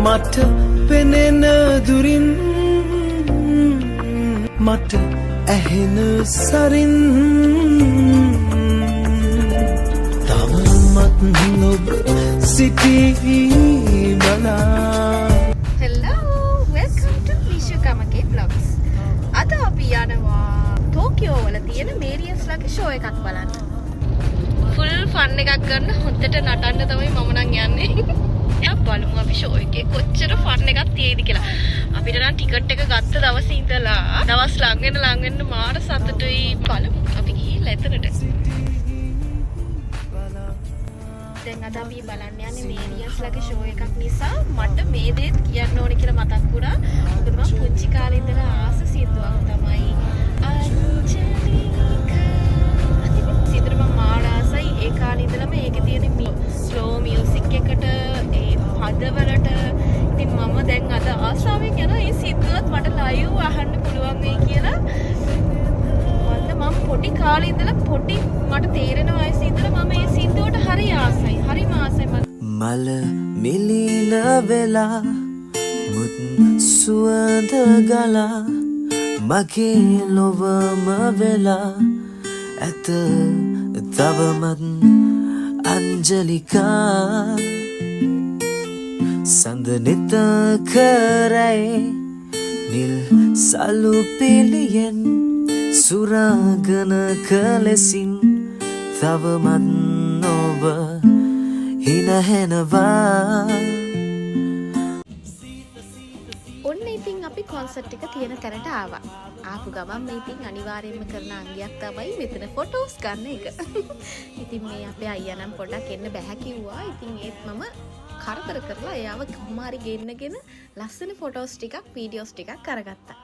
මට පෙනෙන දුරින් මට ඇහෙන සරින් තවමත් නොබ සිටී බලා. Hello, welcome to Vishukamake Vlogs. අද අපි යනවා ටෝකියෝ වල තියෙන මේරියස් ලගේ ෂෝ එකක් බලන්න. ෆුල් ෆන් එකක් ගන්න හොඳට නටන්න තමයි මම නම් යන්නේ. බලමු අපි ෂෝ එකේ කොච්චර ෆන් එකක් තියෙයිද කියලා. අපිට නම් ටිකට් එක ගත්ත දවසේ ඉඳලා දවස් ලඟ වෙන මාර සතුටුයි. බලමු අපි ගිහිල්ලා එතනට. දැන් අද අපි බලන්න යන්නේ මේරියස් ලගේ ෂෝ එකක් නිසා මට මේ දේත් කියන්න ඕනේ කියලා මතක් වුණා. මොකද මම පුංචි කාලේ ඉඳලා ආස සින්දුවක් තමයි සින්දුව මම මාර ආසයි. ඒ කාලේ ඉඳලම ඒකේ තියෙන ස්ලෝ මියුසික් එකට ඒ පදවලට ඉතින් මම දැන් අද ආසාවෙන් යනවා මේ සින්දුවත් මට ලයිව් අහන්න පුළුවන් වෙයි කියලා. මම පොඩි කාලේ ඉඳලා මට තේරෙන වයසේ ඉඳලා මම මේ සින්දුවට හරි ආසයි. හරිම ආසයි මල මිලින වෙලා මුත් සුවඳ ගලා මගේ ලොවම වෙලා ඇත තවමත් අංජලිකා සඳනිත කරයි නිල් සලු පිළියෙන් සුරාගන කලෙසින් තවමත් නොව හිනහෙනවා. ඔන්න ඉතින් අපි කොන්සර්ට් එක තියෙන තැනට ආවා. ආපු ගමන් මේ ඉතින් අනිවාර්යයෙන්ම කරන අංගයක් තමයි මෙතන ෆොටෝස් ගන්න එක. ඉතින් මේ අපේ අයියා නම් පොඩ්ඩක් එන්න බෑ කිව්වා. ඉතින් ඒත් මම කරදර කරලා එයාව කොහොම හරි ගෙන්නගෙන ලස්සන ෆොටෝස් ටිකක් වීඩියෝස් ටිකක් අරගත්තා.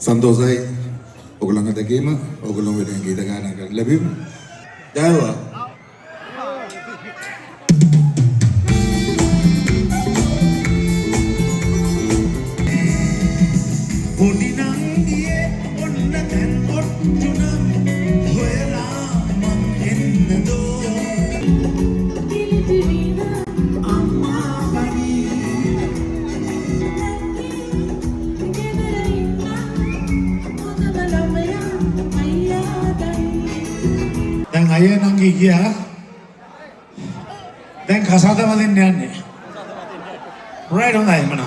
සන්තෝෂයි ඔයගොල්ලන්ව දැකීම ඔයගොල්ලෝ වෙනුවෙන් ගීත ගායනා කරන්න ලැබීම ජයවා. පොඩි නංගියේ ඔන්න දැන් ඔට්ටුනම් හොයලා මං එන්නදෝ අයියා නංගි ගියා. දැන් කසාද වදින්න යන්නේ. right හොඳයි මම.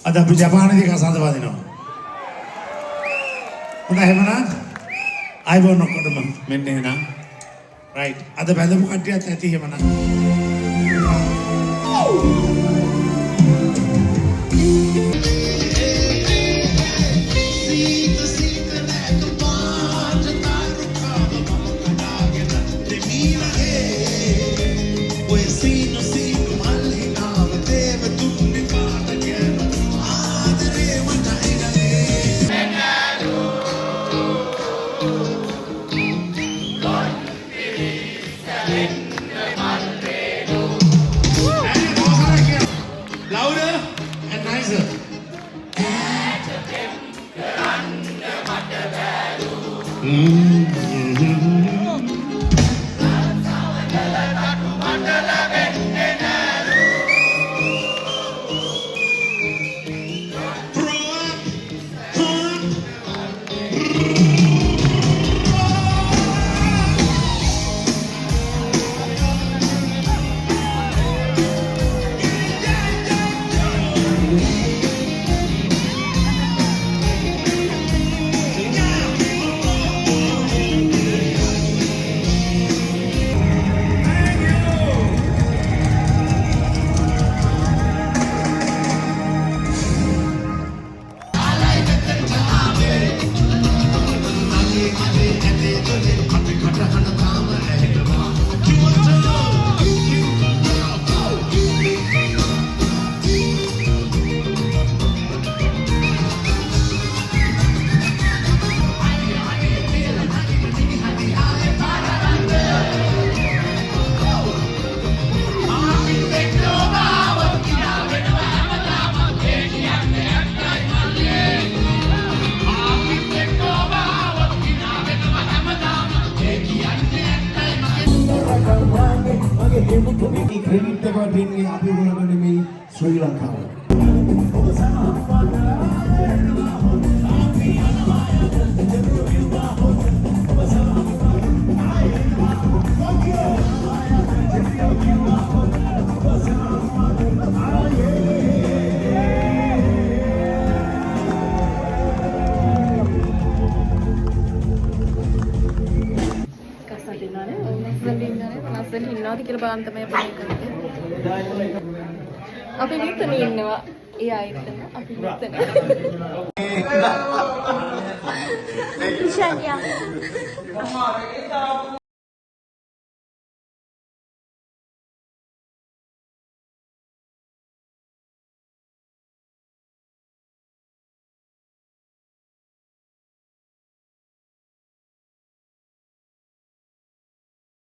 අද අපි ජපානයේදී කසාද වදිනවා. හොඳයි එහෙමනම් අයබෝන් ඔක්කොටම මෙන්න එහෙනම්. රයිට්. අද බැලමු කට්ටියත් ඇති එහෙමනම්. Louder and nicer. ක්‍රෙඩිට් එක දෙන්නේ අපි උගලගෙන මේ ශ්‍රී ලංකාව. ලස්සන ඉන්නවාද කියලා බලන්න තමයි අපි කරන්නේ. අපි මෙතන ඉන්නවා. ඒ අයත් අපි මෙතන. ඉෂානියා